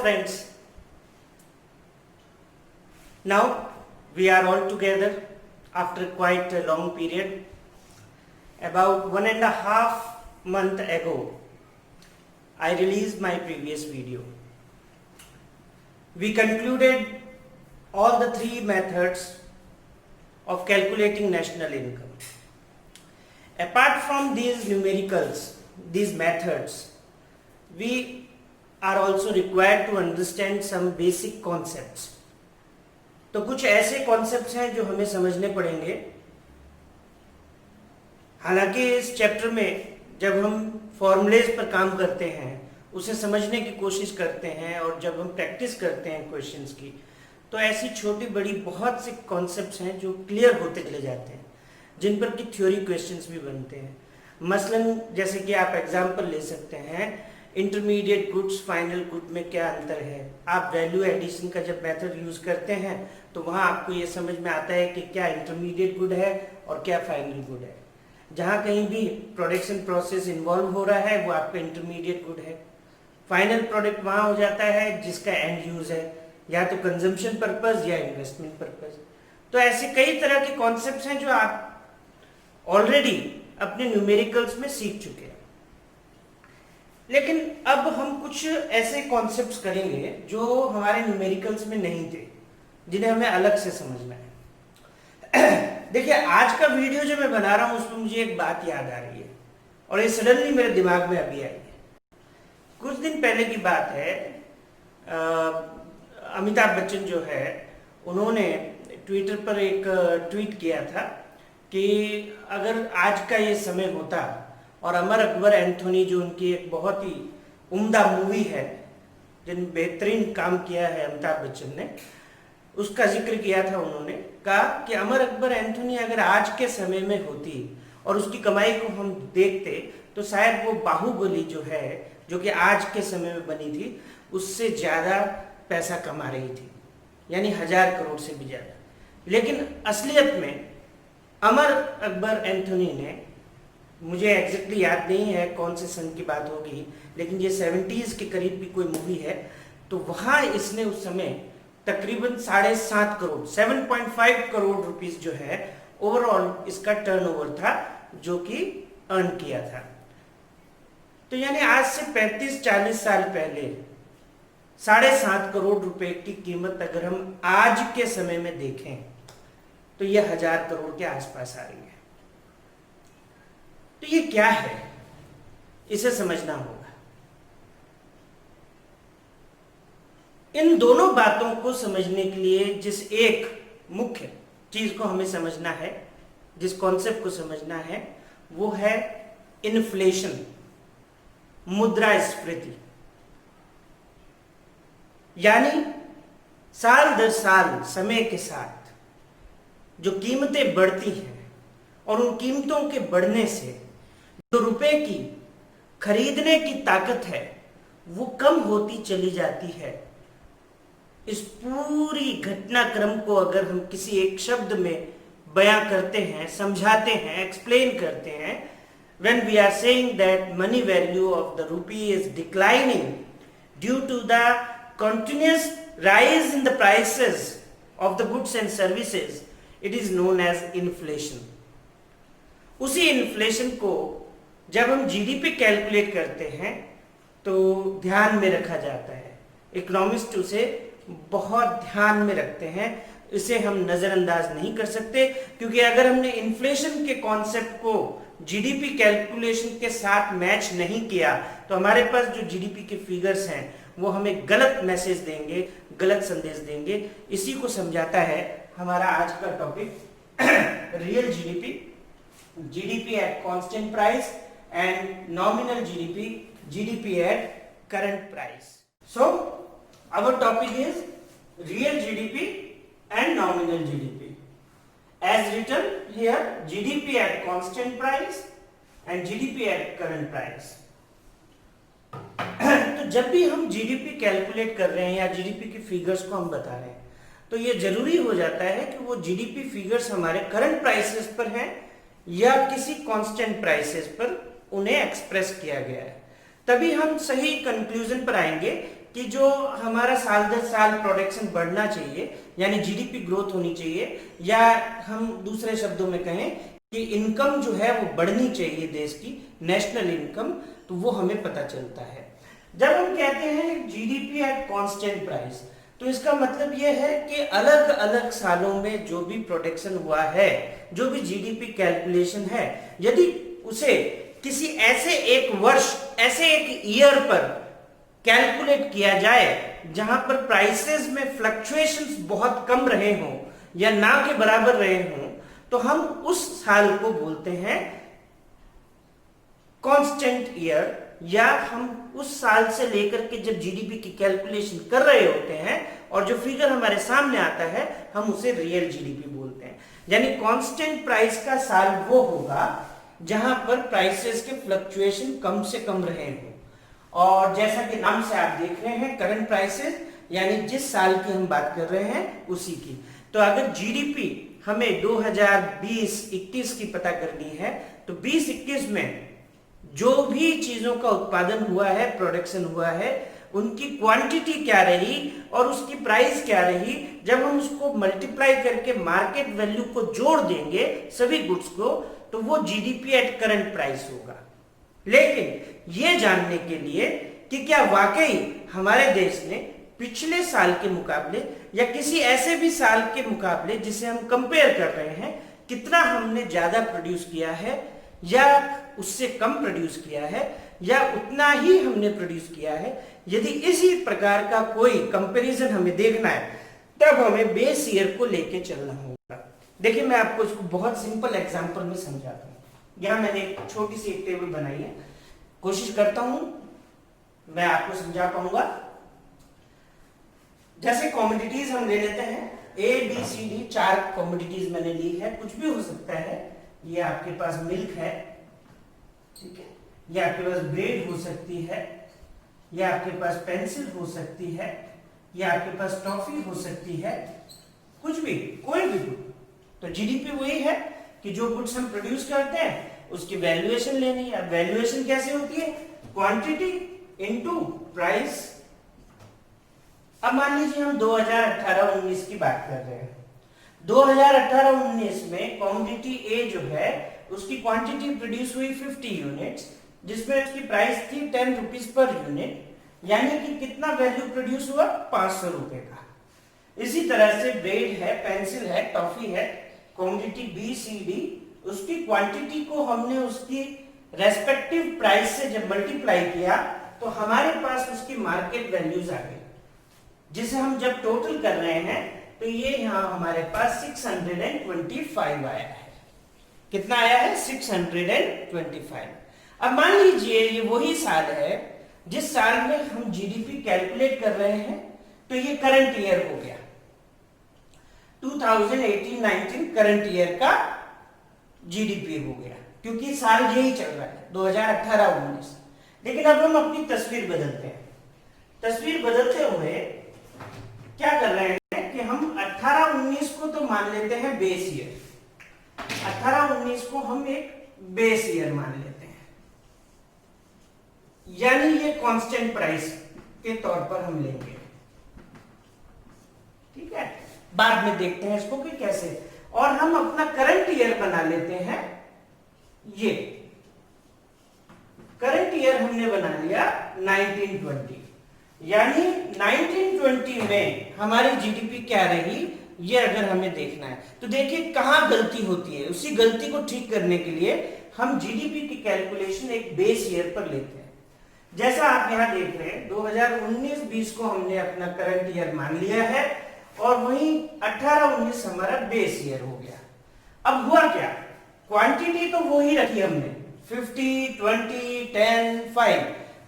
friends, now we are all together after quite a long period. About 1.5 months ago, I released my previous video. We concluded all the 3 methods of calculating national income. Apart from these numericals, these methods, we are also required to understand some basic concepts. तो कुछ ऐसे concepts हैं जो हमें समझने पड़ेंगे. हालांकि इस चैप्टर में जब हम फॉर्मूलेज पर काम करते हैं, उसे समझने की कोशिश करते हैं और जब हम प्रैक्टिस करते हैं क्वेश्चंस की, तो ऐसी छोटी बड़ी बहुत सी कॉन्सेप्ट्स हैं जो क्लियर होते चले जाते हैं, जिन पर की थ्योरी क्वेश्चंस भी बनते हैं. मसलन जैसे कि आप एग्जांपल ले सकते हैं, इंटरमीडिएट गुड्स फाइनल गुड में क्या अंतर है. आप वैल्यू एडिशन का जब मेथड यूज करते हैं तो वहाँ आपको ये समझ में आता है कि क्या इंटरमीडिएट गुड है और क्या फाइनल गुड है. जहाँ कहीं भी प्रोडक्शन प्रोसेस इन्वॉल्व हो रहा है वो आपका इंटरमीडिएट गुड है. फाइनल प्रोडक्ट वहाँ हो जाता है जिसका एंड यूज है, या तो कंजम्पशन पर्पज या इन्वेस्टमेंट पर्पज. तो ऐसे कई तरह के कॉन्सेप्ट्स हैं जो आप ऑलरेडी अपने न्यूमेरिकल्स में सीख चुके हैं. लेकिन अब हम कुछ ऐसे कॉन्सेप्ट्स करेंगे जो हमारे न्यूमेरिकल्स में नहीं थे, जिन्हें हमें अलग से समझना है. देखिए, आज का वीडियो जो मैं बना रहा हूं उसमें मुझे एक बात याद आ रही है और ये सडनली मेरे दिमाग में अभी आई है. कुछ दिन पहले की बात है, अमिताभ बच्चन जो है उन्होंने ट्विटर पर एक ट्वीट किया था कि अगर आज का ये समय होता और अमर अकबर एंथोनी, जो उनकी एक बहुत ही उम्दा मूवी है, जिन बेहतरीन काम किया है अमिताभ बच्चन ने, उसका जिक्र किया था. उन्होंने कहा कि अमर अकबर एंथोनी अगर आज के समय में होती और उसकी कमाई को हम देखते तो शायद वो बाहुबली जो है, जो कि आज के समय में बनी थी, उससे ज़्यादा पैसा कमा रही थी, यानी 1000 करोड़ से भी ज़्यादा. लेकिन असलियत में अमर अकबर एंथोनी ने, मुझे एग्जैक्टली याद नहीं है कौन से सन की बात होगी, लेकिन ये 70s के करीब भी कोई मूवी है, तो वहाँ इसने उस समय तकरीबन 7.5 करोड़ 7.5 करोड़ रुपीस जो है ओवरऑल इसका टर्नओवर था जो कि अर्न किया था. तो यानी आज से 35-40 साल पहले 7.5 करोड़ रुपए की कीमत अगर हम आज के समय में देखें तो यह 1000 करोड़ के आसपास आ रही है. तो ये क्या है, इसे समझना होगा. इन दोनों बातों को समझने के लिए जिस एक मुख्य चीज को हमें समझना है, जिस कॉन्सेप्ट को समझना है, वो है इन्फ्लेशन, मुद्रास्फीति. यानी साल दर साल समय के साथ जो कीमतें बढ़ती हैं और उन कीमतों के बढ़ने से जो रुपए की खरीदने की ताकत है वो कम होती चली जाती है. इस पूरी घटनाक्रम को अगर हम किसी एक शब्द में बयां करते हैं, समझाते हैं, एक्सप्लेन करते हैं, when we are saying that money value of the rupee is declining due to the continuous rise in the prices of the goods and services, it is known as inflation. उसी inflation को जब हम GDP calculate करते हैं तो ध्यान में रखा जाता है. इकोनॉमिस्ट उसे बहुत ध्यान में रखते हैं, इसे हम नजरअंदाज नहीं कर सकते, क्योंकि अगर हमने इन्फ्लेशन के कॉन्सेप्ट को जीडीपी कैलकुलेशन के साथ मैच नहीं किया तो हमारे पास जो जीडीपी के फिगर्स हैं वो हमें गलत मैसेज देंगे, गलत संदेश देंगे. इसी को समझाता है हमारा आज का topic, real GDP, GDP at constant price and nominal GDP, GDP at current price. So our topic is real GDP and nominal GDP. As written here, GDP at constant price and GDP at current price. तो जब भी हम GDP calculate कर रहे हैं या GDP की figures को हम बता रहे हैं तो ये जरूरी हो जाता है कि वो GDP फिगर्स हमारे करंट प्राइसेस पर हैं या किसी कांस्टेंट प्राइसेस पर उन्हें एक्सप्रेस किया गया है. तभी हम सही कंक्लूजन पर आएंगे कि जो हमारा साल दर साल प्रोडक्शन बढ़ना चाहिए, यानी जीडीपी ग्रोथ होनी चाहिए, या हम दूसरे शब्दों में कहें कि इनकम जो है वो बढ़नी चाहिए देश की, नेशनल इनकम, तो वो हमें पता चलता है। जब हम कहते हैं जीडीपी एट कांस्टेंट प्राइस, तो इसका मतलब यह है कि अलग अलग सालों में जो भी प्रोडक्शन हुआ है, जो भी जीडीपी कैलकुलेशन है, यदि उसे किसी ऐसे एक वर्ष, ऐसे एक ईयर पर कैलकुलेट किया जाए जहां पर प्राइसेस में फ्लक्चुएशंस बहुत कम रहे हों या ना के बराबर रहे हों, तो हम उस साल को बोलते हैं कांस्टेंट ईयर, या हम उस साल से लेकर के जब जीडीपी की कैलकुलेशन कर रहे होते हैं और जो फिगर हमारे सामने आता है हम उसे रियल जीडीपी बोलते हैं। यानी कांस्टेंट प्राइस का साल वो होगा जहां पर प्राइसेस के फ्लक्चुएशन कम से कम रहे हो, और जैसा कि नाम से आप देख रहे हैं करंट प्राइसेस, यानी जिस साल की हम बात कर रहे हैं उसी की। तो अगर जीडीपी हमें 2020-21 की पता करनी है, तो 20-21 में जो भी चीजों का उत्पादन हुआ है, प्रोडक्शन हुआ है, उनकी क्वांटिटी क्या रही और उसकी प्राइस क्या रही, जब हम उसको मल्टीप्लाई करके मार्केट वैल्यू को जोड़ देंगे सभी गुड्स को, तो वो जीडीपी एट करंट प्राइस होगा। लेकिन ये जानने के लिए कि क्या वाकई हमारे देश ने पिछले साल के मुकाबले या किसी ऐसे भी साल के मुकाबले जिसे हम कंपेयर कर रहे हैं, कितना हमने ज्यादा प्रोड्यूस किया है या उससे कम प्रोड्यूस किया है या उतना ही हमने प्रोड्यूस किया है, यदि इसी प्रकार का कोई कंपैरिजन हमें देखना है, तब हमें बेस ईयर को लेके चलना होगा। देखिए मैं आपको इसको बहुत सिंपल एग्जांपल में समझाता हूँ। यहाँ मैंने एक छोटी सी एक टेबल बनाई है, कोशिश करता हूं मैं आपको समझा पाऊंगा। जैसे कॉमोडिटीज हम ले लेते हैं, A B C D, 4 commodities मैंने ली है, कुछ भी हो सकता है। ये आपके पास मिल्क है, ठीक है, ये आपके पास ब्रेड हो सकती है, ये आपके पास पेंसिल हो सकती है, ये आपके पास टॉफी हो सकती है, कुछ भी, कोई भी गुड। तो जीडीपी वही है कि जो गुड्स हम प्रोड्यूस करते हैं उसकी वैल्यूएशन लेनी है। वैल्यूएशन कैसे होती है? Quantity into price. अब मान लीजिए हम 2018-19 की बात कर रहे हैं। 2018-19 में कमोडिटी ए जो है उसकी क्वांटिटी प्रोड्यूस हुई 50 यूनिट्स, जिसमें उसकी प्राइस थी 10 रुपीज पर यूनिट, यानी कि कितना वैल्यू प्रोड्यूस हुआ? 500 रुपए का। इसी तरह से ब्रेड है, पेंसिल है, टॉफी है, क्वांटिटी बी सी डी, उसकी क्वांटिटी को हमने उसकी रेस्पेक्टिव प्राइस से जब मल्टीप्लाई किया तो हमारे पास उसकी मार्केट वैल्यूज आ गई, जिसे हम जब टोटल कर रहे हैं तो ये यहां हमारे पास 625 आया है। कितना आया है? 625। अब मान लीजिए ये वही साल है जिस साल में हम जीडीपी कैलकुलेट कर रहे हैं, तो ये करंट ईयर हो गया, 2018-19 करंट ईयर का जीडीपी हो गया, क्योंकि साल यही चल रहा है 2018-19। लेकिन अब हम अपनी तस्वीर बदलते हैं। तस्वीर बदलते हुए क्या कर रहे हैं कि हम 18-19 को तो मान लेते हैं बेस ईयर, 18-19 को हम एक बेस ईयर मान लेते हैं, यानी ये कांस्टेंट प्राइस के तौर पर हम लेंगे। ठीक है, बाद में देखते हैं इसको कि कैसे। और हम अपना करंट ईयर बना लेते हैं, ये करंट ईयर हमने बना लिया 1920, यानी 1920 में हमारी जीडीपी क्या रही, ये अगर हमें देखना है तो देखिए कहां गलती होती है। उसी गलती को ठीक करने के लिए हम जीडीपी की कैलकुलेशन एक बेस ईयर पर लेते हैं। जैसा आप यहां देख रहे हैं 2019-20 को हमने अपना करंट ईयर मान लिया है और वहीं 18-19 हमारा बेस ईयर हो गया। अब हुआ क्या, क्वांटिटी तो वो ही रखी हमने 50, 20, 10, 5।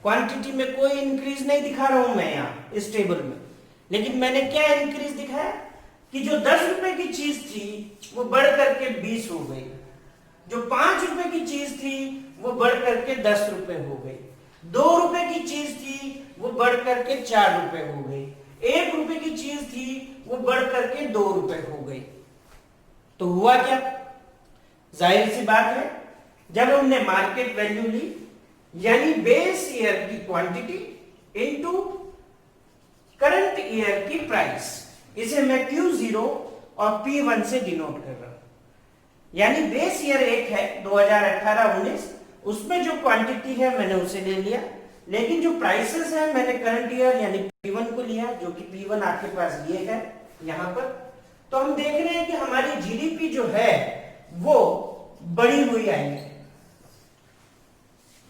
क्वांटिटी में कोई इंक्रीज नहीं दिखा रहा हूं मैं यहाँ इस टेबल में, लेकिन मैंने क्या इंक्रीज दिखाया कि जो 10 रुपए की चीज थी वो बढ़ करके 20 हो गई, जो 5 रुपए की चीज थी वो बढ़ करके 10 रुपए हो गई, 2 रुपए की चीज थी वो बढ़ करके 4 रुपए हो गई, 1 रुपए की चीज थी वो बढ़ करके 2 रुपए हो गई। तो हुआ क्या, जाहिर सी बात है जब हमने मार्केट वैल्यू ली, यानी बेस ईयर की क्वांटिटी इनटू ईयर की प्राइस, इसे मैं Q0 और P1 से डिनोट कर रहा हूं। यानी बेस ईयर एक है 2018-19, उसमें जो क्वांटिटी है मैंने उसे ले लिया, लेकिन जो प्राइसेस है मैंने करंट ईयर यानी P1 को लिया, जो कि P1 आपके पास ये है यहां पर। तो हम देख रहे हैं कि हमारी जीडीपी जो है वो बढ़ी हुई आई है।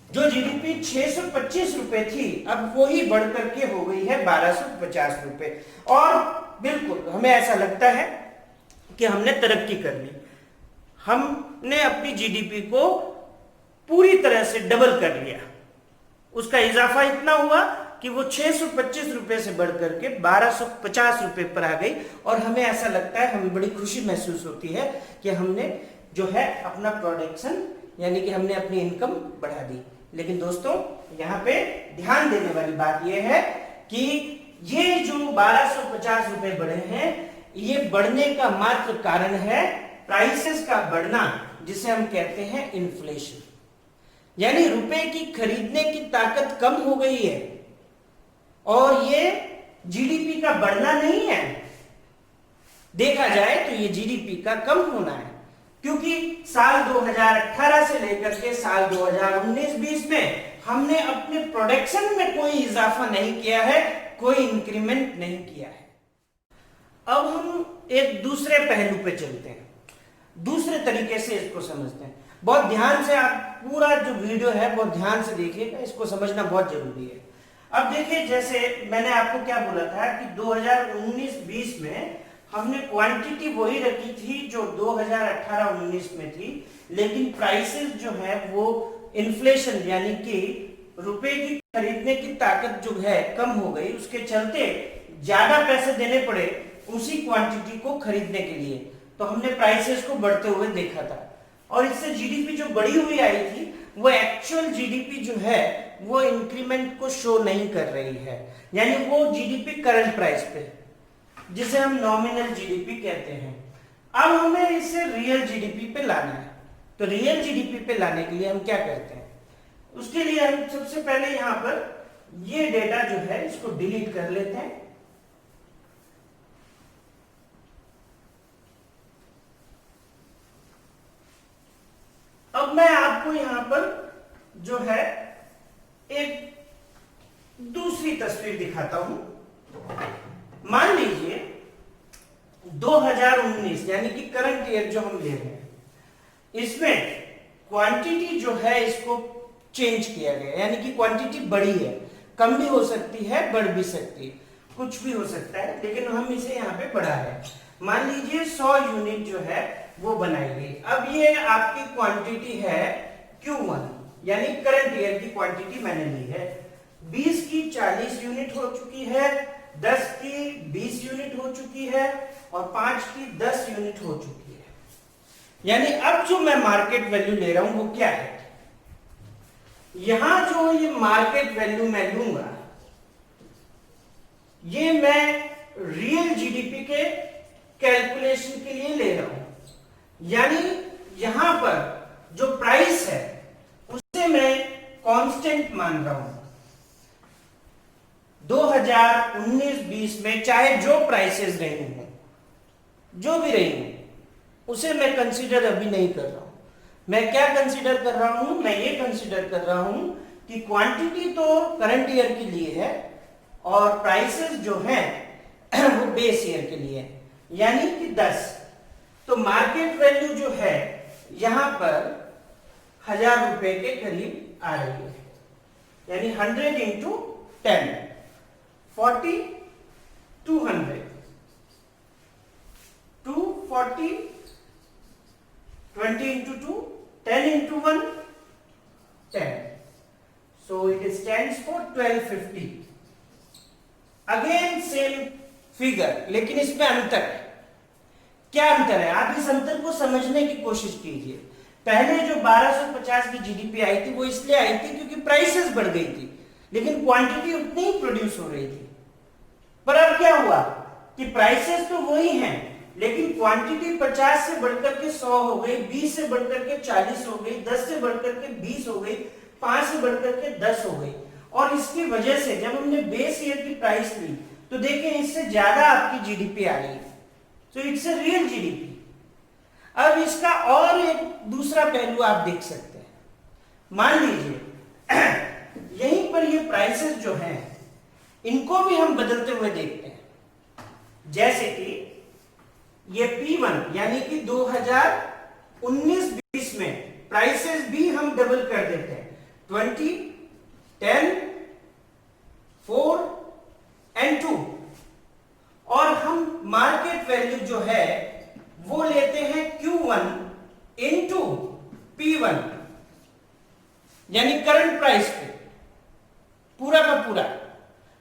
जो जीडीपी 625 रुपए थी, अब वो ही बढ़ करके हो गई है 1250 रुपए। और बिल्कुल हमें ऐसा लगता है कि हमने तरक्की कर ली, हमने अपनी जीडीपी को पूरी तरह से डबल कर लिया। उसका इजाफा इतना हुआ कि वो 625 रुपए से बढ़कर के 1250 रुपए पर आ गई, और हमें ऐसा लगता है, हमें बड़ी खुशी महसूस होती है कि हमने जो है अपना प्रोडक्शन यानी कि हमने अपनी इनकम बढ़ा दी। लेकिन दोस्तों यहाँ पे ध्यान देने वाली बात यह है कि ये जो 1250 रुपए बढ़े हैं, ये बढ़ने का मात्र कारण है प्राइसेस का बढ़ना, जिसे हम कहते हैं इन्फ्लेशन। यानी रुपए की खरीदने की ताकत कम हो गई है, और ये जीडीपी का बढ़ना नहीं है। देखा जाए तो ये जीडीपी का कम होना है, क्योंकि साल 2018 से लेकर के साल 2019-20 में हमने अपने प्रोडक्शन में कोई इजाफा नहीं किया है, कोई इंक्रीमेंट नहीं किया है। अब हम एक दूसरे पहलू पे चलते हैं, दूसरे तरीके से इसको समझते हैं। बहुत ध्यान से आप पूरा जो वीडियो है बहुत ध्यान से देखिएगा, इसको समझना बहुत जरूरी है। अब देखिए, जैसे मैंने आपको क्या बोला था कि 2019-20 में हमने क्वांटिटी वही रखी थी जो 2018-19 में थी, लेकिन प्राइसेस जो है वो इन्फ्लेशन यानी कि रुपए की खरीदने की ताकत जो है कम हो गई, उसके चलते ज्यादा पैसे देने पड़े उसी क्वांटिटी को खरीदने के लिए। तो हमने प्राइसेस को बढ़ते हुए देखा था, और इससे जीडीपी जो बढ़ी हुई आई थी वो एक्चुअल जीडीपी जो है वो इंक्रीमेंट को शो नहीं कर रही है। यानी वो जीडीपी करंट प्राइस पे, जिसे हम नॉमिनल जीडीपी कहते हैं। अब हमें इसे रियल जीडीपी पे लाना है। तो रियल जीडीपी पे लाने के लिए हम क्या करते हैं, उसके लिए हम सबसे पहले यहां पर ये डेटा जो है इसको डिलीट कर लेते हैं। अब मैं आपको यहां पर जो है एक दूसरी तस्वीर दिखाता हूं। मान लीजिए 2019 यानी कि करंट ईयर जो हम ले रहे हैं, इसमें क्वांटिटी जो है इसको चेंज किया गया, यानी कि क्वांटिटी बढ़ी है, कम भी हो सकती है, बढ़ भी सकती है, कुछ भी हो सकता है, लेकिन हम इसे यहाँ पे बढ़ा है। मान लीजिए 100 यूनिट जो है वो बनाई गई। अब ये आपकी क्वांटिटी है Q1 यानी करंट ईयर की क्वांटिटी मैंने ली है। 20 की 40 यूनिट हो चुकी है, 10 की 20 यूनिट हो चुकी है, और 5 की 10 यूनिट हो चुकी है। यानी अब जो मैं मार्केट वैल्यू ले रहा हूं वो क्या है, यहां जो ये मार्केट वैल्यू मैं लूंगा, ये मैं रियल जीडीपी के कैलकुलेशन के लिए ले रहा हूं। यानी यहां पर जो प्राइस है उसे मैं कांस्टेंट मान रहा हूं। 2019-20 में चाहे जो प्राइसेस रही हों, जो भी रही हों, उसे मैं कंसीडर अभी नहीं कर रहा हूं। मैं क्या कंसीडर कर रहा हूं, मैं ये कंसीडर कर रहा हूं कि क्वांटिटी तो करंट ईयर के लिए है, और प्राइसेस जो हैं वो बेस ईयर के लिए है, यानी कि 10। तो मार्केट वैल्यू जो है यहां पर 1000 रुपए के करीब आ रही है, यानी 100 into 10 40 200 240 20 into 2 10 into 1 10, so it stands for 1250. Again same figure, लेकिन इसमें अंतर है। क्या अंतर है, आप इस अंतर को समझने की कोशिश कीजिए। पहले जो 1250 की जीडीपी आई थी वो इसलिए आई थी क्योंकि प्राइसेस बढ़ गई थी, लेकिन क्वांटिटी उतनी ही प्रोड्यूस हो रही थी। पर अब क्या हुआ कि प्राइसेस तो वही हैं, लेकिन क्वांटिटी 50 से बढ़कर के 100 हो गई, 20 से बढ़कर के 40 हो गई, 10 से बढ़कर के 20 हो गई, 5 से बढ़कर के 10 हो गई। और इसकी वजह से जब हमने बेस ईयर की प्राइस ली तो देखिए इससे ज्यादा आपकी जीडीपी आ रही है, तो इट्स ए रियल जीडीपी। अब इसका और एक दूसरा पहलू आप देख सकते हैं। मान लीजिए यहीं पर ये प्राइसेस जो हैं इनको भी हम बदलते हुए देखते हैं। जैसे कि ये P1 यानी कि 2019-20 में प्राइसेस भी हम डबल कर देते हैं, 20, 10, 4 एंड 2, और हम मार्केट वैल्यू जो है वो लेते हैं Q1 इंटू P1 यानी करंट प्राइस पे पूरा का पूरा।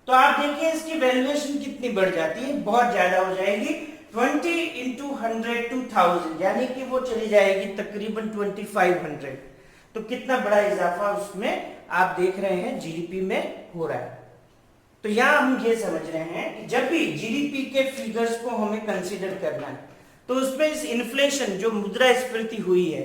तो आप देखिए इसकी वैल्यूएशन कितनी बढ़ जाती है, बहुत ज्यादा हो जाएगी, 20 इंटू 100 2000 यानी कि वो चली जाएगी तकरीबन 2500। तो कितना बड़ा इजाफा उसमें आप देख रहे हैं जीडीपी में हो रहा है। तो यहां हम ये समझ रहे हैं कि जब भी जीडीपी के फिगर्स को हमें कंसीडर करना है तो उसमें इस इन्फ्लेशन जो मुद्रास्फीति हुई है,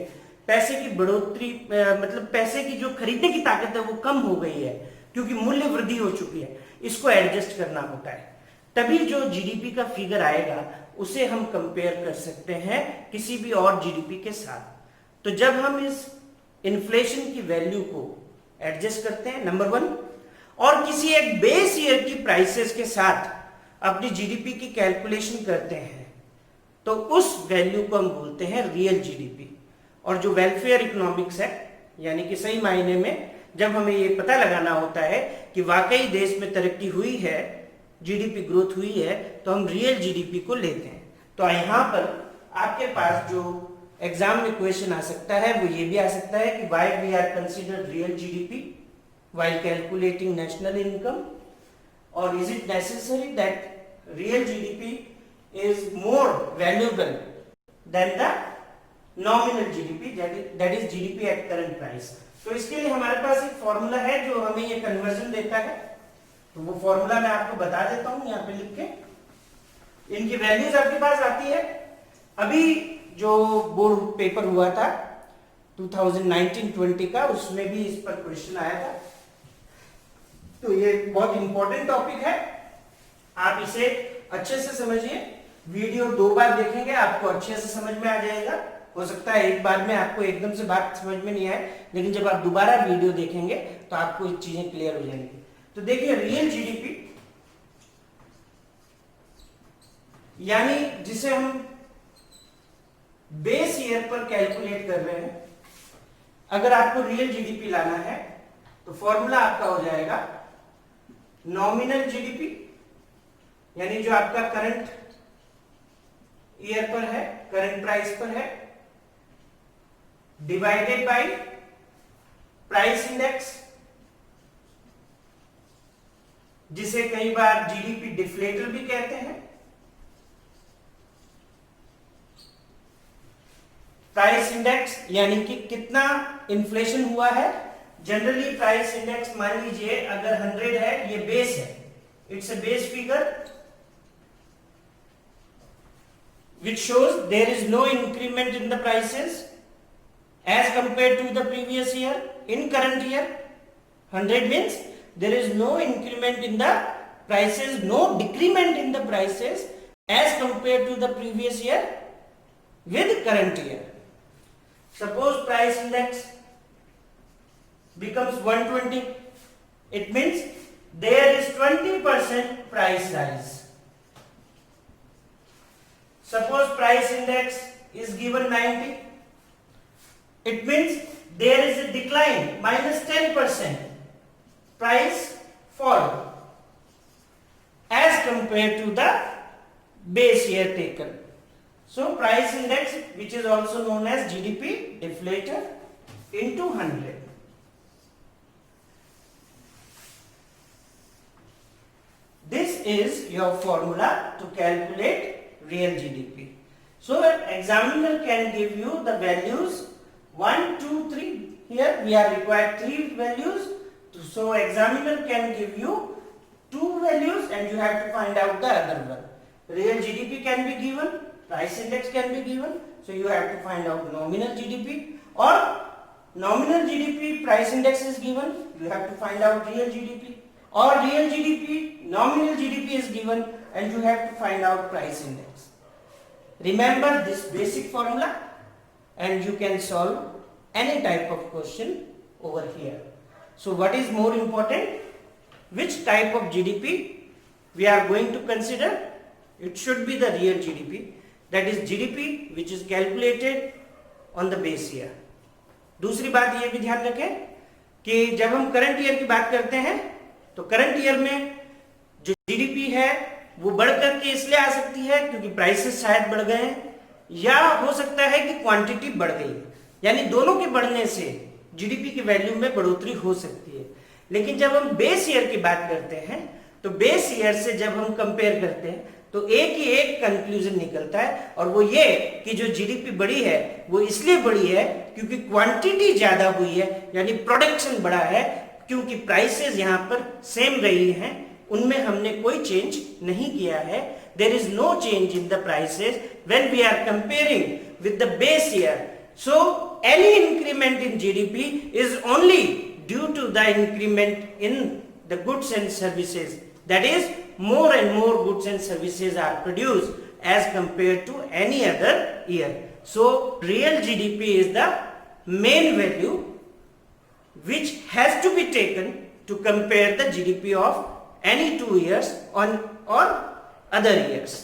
पैसे की बढ़ोतरी, मतलब पैसे की जो खरीदने की ताकत है वो कम हो गई है क्योंकि मूल्य वृद्धि हो चुकी है, इसको एडजस्ट करना होता है। तभी जो जीडीपी का फिगर आएगा उसे हम कंपेयर कर सकते हैं किसी भी और जीडीपी के साथ। तो जब हम इस इन्फ्लेशन की वैल्यू को एडजस्ट करते हैं नंबर 1, और किसी एक बेस ईयर की प्राइसेस के साथ अपनी जीडीपी की कैलकुलेशन करते हैं तो उस वैल्यू को हम बोलते हैं रियल जीडीपी। और जो वेलफेयर इकोनॉमिक्स है यानी कि सही मायने में जब हमें ये पता लगाना होता है कि वाकई देश में तरक्की हुई है, जीडीपी ग्रोथ हुई है, तो हम रियल जीडीपी को लेते हैं। तो यहाँ पर आपके पास जो एग्जाम में क्वेश्चन आ सकता है वो ये भी आ सकता है कि why we are consider real GDP while calculating national income, or is it necessary that real GDP is more valuable than the nominal GDP, that is GDP at current price। तो इसके लिए हमारे पास एक फॉर्मूला है जो हमें ये conversion देता है, तो वो फॉर्मूला मैं आपको बता देता हूं यहाँ पे लिख के। इनकी वैल्यूज आपके पास आती है। अभी जो बोर्ड पेपर हुआ था 2019-20 का, उसमें भी इस पर क्वेश्चन आया था। तो ये बहुत इंपॉर्टेंट टॉपिक है, आप इसे अच्छे से समझिए। वीडियो 2 बार देखेंगे आपको अच्छे से समझ में आ जाएगा। हो सकता है एक बार में आपको एकदम से बात समझ में नहीं आए, लेकिन जब आप दोबारा वीडियो देखेंगे तो आपको ये चीजें क्लियर हो जाएंगी। तो देखिए रियल जीडीपी यानी जिसे हम बेस ईयर पर कैलकुलेट कर रहे हैं, अगर आपको रियल जीडीपी लाना है तो फॉर्मूला आपका हो जाएगा नॉमिनल जीडीपी यानी जो आपका करंट ईयर पर है, करंट प्राइस पर है, डिवाइडेड बाय प्राइस इंडेक्स, जिसे कई बार जीडीपी डिफ्लेटर भी कहते हैं। प्राइस इंडेक्स यानी कि कितना इन्फ्लेशन हुआ है। जनरली प्राइस इंडेक्स मान लीजिए अगर 100 है, ये बेस है, it's a base figure which shows there is no increment in the prices as compared to the previous year. In current year 100 means there is no increment in the prices, no decrement in the prices as compared to the previous year with current year. Suppose price index becomes 120, it means there is 20% price rise. Suppose price index is given 90, it means there is a decline, minus 10% price fall as compared to the base year taken. So price index, which is also known as GDP deflator, into 100. This is your formula to calculate real GDP. So examiner can give you the values 1, 2, 3. Here we are required 3 values. So examiner can give you 2 values and you have to find out the other one. Real GDP can be given, price index can be given. So you have to find out nominal GDP, or nominal GDP, price index is given. You have to find out real GDP. or real GDP, nominal GDP is given, and you have to find out price index. Remember this basic formula and you can solve any type of question over here. So what is more important? Which type of GDP we are going to consider? It should be the real GDP, that is GDP which is calculated on the base year. दूसरी बात ये भी ध्यान रखें कि जब हम current year की बात करते हैं तो करंट ईयर में जो जीडीपी है वो बढ़ करके इसलिए आ सकती है क्योंकि प्राइसेस शायद बढ़ गए हैं, या हो सकता है कि क्वांटिटी बढ़ गई है, यानी दोनों के बढ़ने से जीडीपी की वैल्यू में बढ़ोतरी हो सकती है। लेकिन जब हम बेस ईयर की बात करते हैं तो बेस ईयर से जब हम कंपेयर करते हैं तो एक ही एक कंक्लूजन निकलता है, और वो ये कि जो जीडीपी बढ़ी है वो इसलिए बढ़ी है क्योंकि क्वांटिटी ज्यादा हुई है, यानी प्रोडक्शन बढ़ा है, क्योंकि प्राइसेस यहाँ पर सेम रही हैं, उनमें हमने कोई चेंज नहीं किया है। There is no change in the prices when we are comparing with the base year. So any increment in GDP is only due to the increment in the goods and services, that is more and more goods and services are produced as compared to any other year. So real GDP is the main value which has to be taken to compare the GDP of any 2 years on or other years.